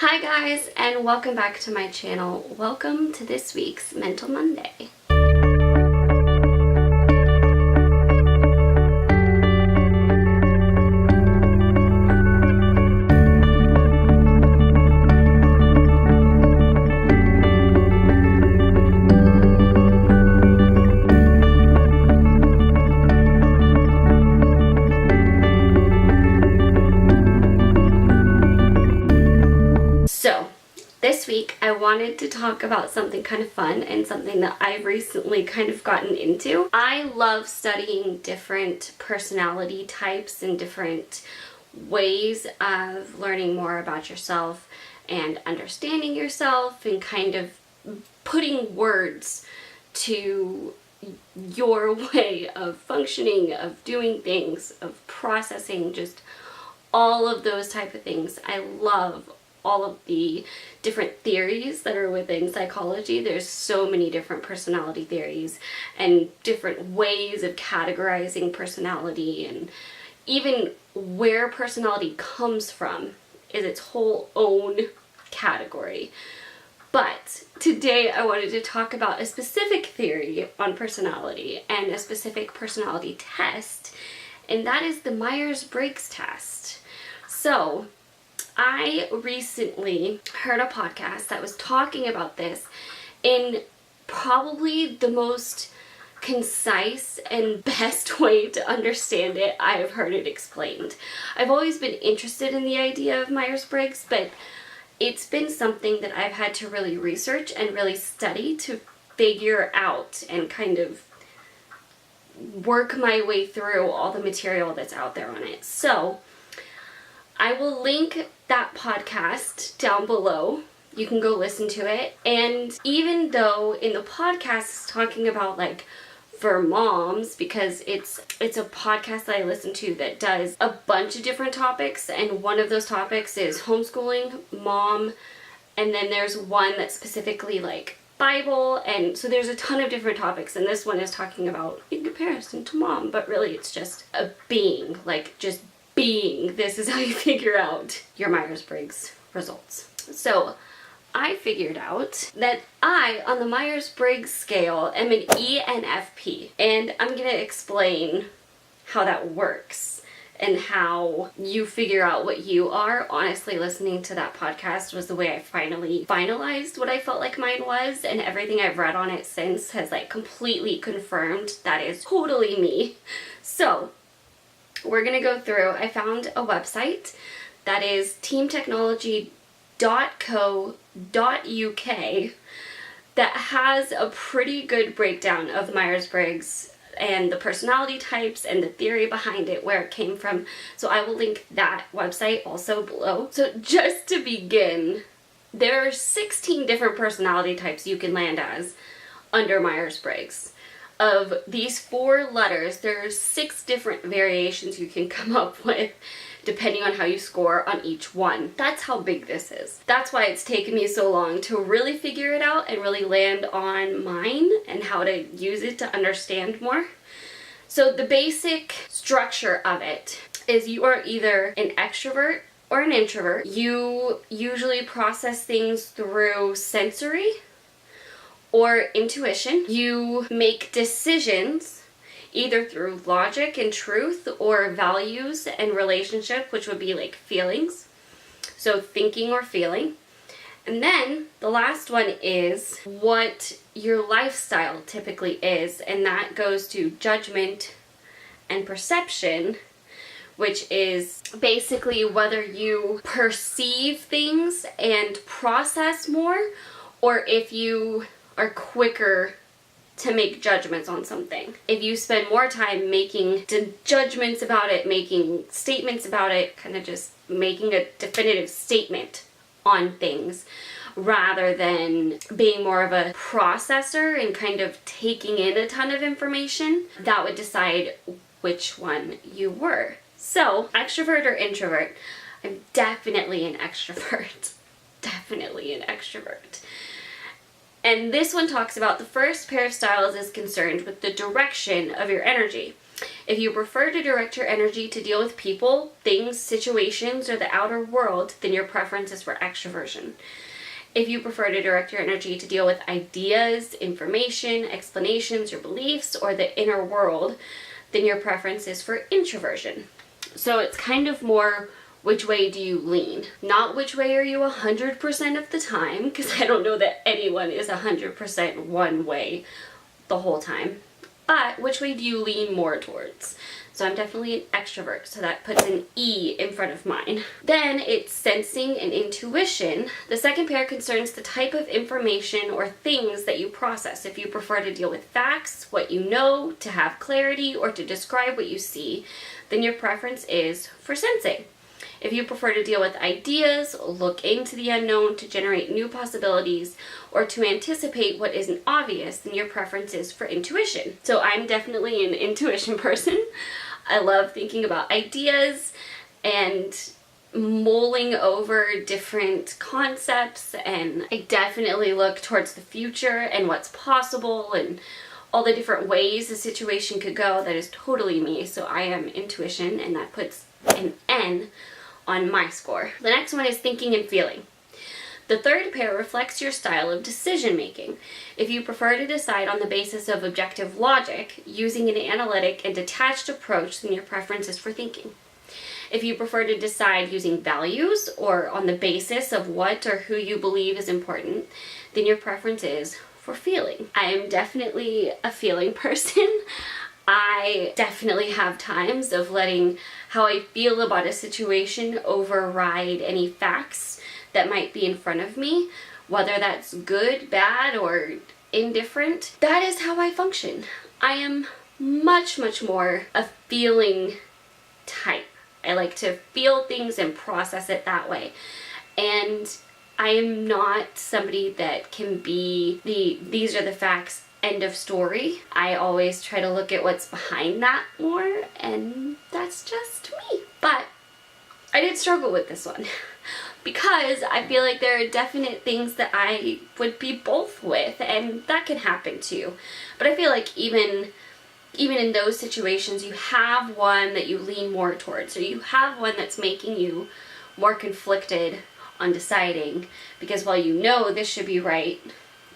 Hi guys, and welcome back to my channel. Welcome to this week's Mental Monday. So, this week I wanted to talk about something kind of fun and something that I've recently kind of gotten into. I love studying different personality types and different ways of learning more about yourself and understanding yourself and kind of putting words to your way of functioning, of doing things, of processing, just all of those type of things. I love all of the different theories that are within psychology. There's so many different personality theories and different ways of categorizing personality, and even where personality comes from is its whole own category. But today I wanted to talk about a specific theory on personality and a specific personality test, and that is the Myers-Briggs test. So I recently heard a podcast that was talking about this in probably the most concise and best way to understand it I've heard it explained. I've always been interested in the idea of Myers-Briggs, but it's been something that I've had to really research and really study to figure out and kind of work my way through all the material that's out there on it. So I will link that podcast down below. You can go listen to it. And even though in the podcast it's talking about like for moms, because it's a podcast that I listen to that does a bunch of different topics, and one of those topics is homeschooling, mom, and then there's one that's specifically like Bible, and so there's a ton of different topics, and this one is talking about in comparison to mom, but really it's just a being, like just being. This is how you figure out your Myers-Briggs results. So I figured out that I, on the Myers-Briggs scale, am an ENFP, and I'm going to explain how that works and how you figure out what you are. Honestly, listening to that podcast was the way I finally finalized what I felt like mine was, and everything I've read on it since has like completely confirmed that is totally me. So we're going to go through. I found a website that is teamtechnology.co.uk that has a pretty good breakdown of Myers-Briggs and the personality types and the theory behind it, where it came from. So I will link that website also below. So just to begin, there are 16 different personality types you can land as under Myers-Briggs. Of these 4 letters, there's 6 different variations you can come up with depending on how you score on each one. That's how big this is. That's why it's taken me so long to really figure it out and really land on mine and how to use it to understand more. So the basic structure of it is you are either an extrovert or an introvert. You usually process things through sensory or intuition. You make decisions either through logic and truth or values and relationship, which would be like feelings. So thinking or feeling. And then the last one is what your lifestyle typically is, and that goes to judgment and perception, which is basically whether you perceive things and process more, or if you are quicker to make judgments on something. If you spend more time making judgments about it, making statements about it, kind of just making a definitive statement on things, rather than being more of a processor and kind of taking in a ton of information, that would decide which one you were. So, extrovert or introvert? I'm definitely an extrovert. Definitely an extrovert. And this one talks about the first pair of styles is concerned with the direction of your energy. If you prefer to direct your energy to deal with people, things, situations, or the outer world, then your preference is for extroversion. If you prefer to direct your energy to deal with ideas, information, explanations, or beliefs, or the inner world, then your preference is for introversion. So it's kind of more, which way do you lean? Not which way are you 100% of the time, because I don't know that anyone is 100% one way the whole time. But which way do you lean more towards? So I'm definitely an extrovert, so that puts an E in front of mine. Then it's sensing and intuition. The second pair concerns the type of information or things that you process. If you prefer to deal with facts, what you know, to have clarity, or to describe what you see, then your preference is for sensing. If you prefer to deal with ideas, look into the unknown to generate new possibilities, or to anticipate what isn't obvious, then your preference is for intuition. So I'm definitely an intuition person. I love thinking about ideas and mulling over different concepts, and I definitely look towards the future and what's possible and all the different ways a situation could go. That is totally me. So I am intuition, and that puts an N on my score. The next one is thinking and feeling. The third pair reflects your style of decision making. If you prefer to decide on the basis of objective logic, using an analytic and detached approach, then your preference is for thinking. If you prefer to decide using values or on the basis of what or who you believe is important, then your preference is for feeling. I am definitely a feeling person. I definitely have times of letting how I feel about a situation override any facts that might be in front of me, whether that's good, bad, or indifferent. That is how I function. I am much more a feeling type. I like to feel things and process it that way. And I am not somebody that can be these are the facts, end of story. I always try to look at what's behind that more, and that's just me. But I did struggle with this one because I feel like there are definite things that I would be both with, and that can happen too. But I feel like even in those situations, you have one that you lean more towards, or you have one that's making you more conflicted on deciding, because while you know this should be right,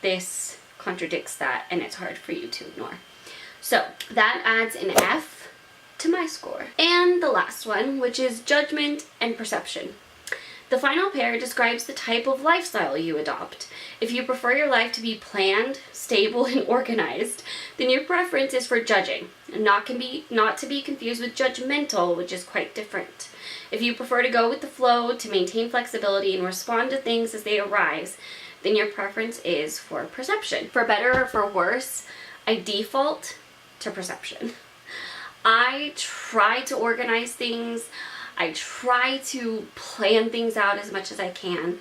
this contradicts that, and it's hard for you to ignore. So that adds an F to my score. And the last one, which is judgment and perception. The final pair describes the type of lifestyle you adopt. If you prefer your life to be planned, stable, and organized, then your preference is for judging, and not to be confused with judgmental, which is quite different. If you prefer to go with the flow, to maintain flexibility, and respond to things as they arise, then your preference is for perception. For better or for worse, I default to perception. I try to organize things. I try to plan things out as much as I can.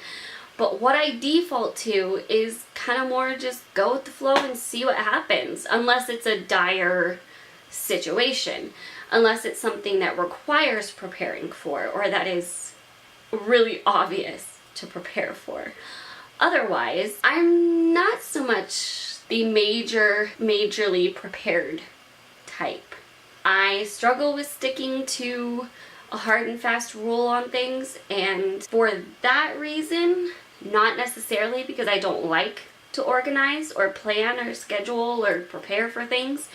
But what I default to is kind of more just go with the flow and see what happens, unless it's a dire situation, unless it's something that requires preparing for, or that is really obvious to prepare for. Otherwise, I'm not so much the majorly prepared type. I struggle with sticking to a hard and fast rule on things, and for that reason, not necessarily because I don't like to organize or plan or schedule or prepare for things,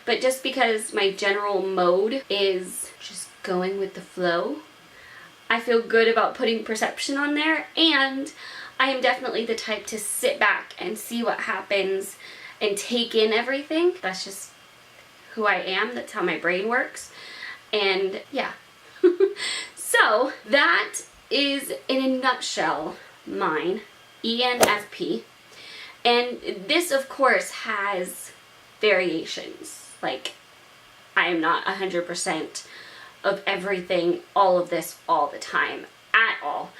but just because my general mode is just going with the flow. I feel good about putting perception on there, and I am definitely the type to sit back and see what happens and take in everything. That's just who I am. That's how my brain works. And yeah. So that is, in a nutshell, mine, ENFP. And this, of course, has variations. Like, I am not 100% of everything, all of this, all the time, at all.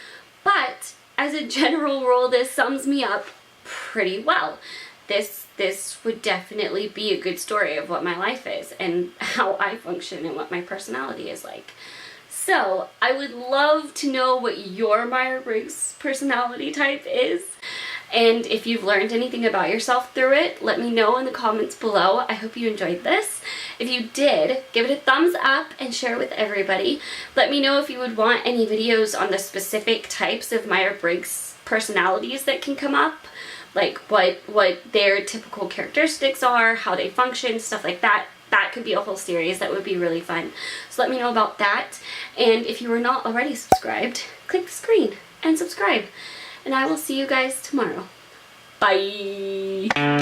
But as a general rule, this sums me up pretty well. This would definitely be a good story of what my life is and how I function and what my personality is like. So I would love to know what your Myers-Briggs personality type is. And if you've learned anything about yourself through it, let me know in the comments below. I hope you enjoyed this. If you did, give it a thumbs up and share it with everybody. Let me know if you would want any videos on the specific types of Myers-Briggs personalities that can come up, like what their typical characteristics are, how they function, stuff like that. That could be a whole series that would be really fun. So let me know about that. And if you are not already subscribed, click the screen and subscribe. And I will see you guys tomorrow. Bye!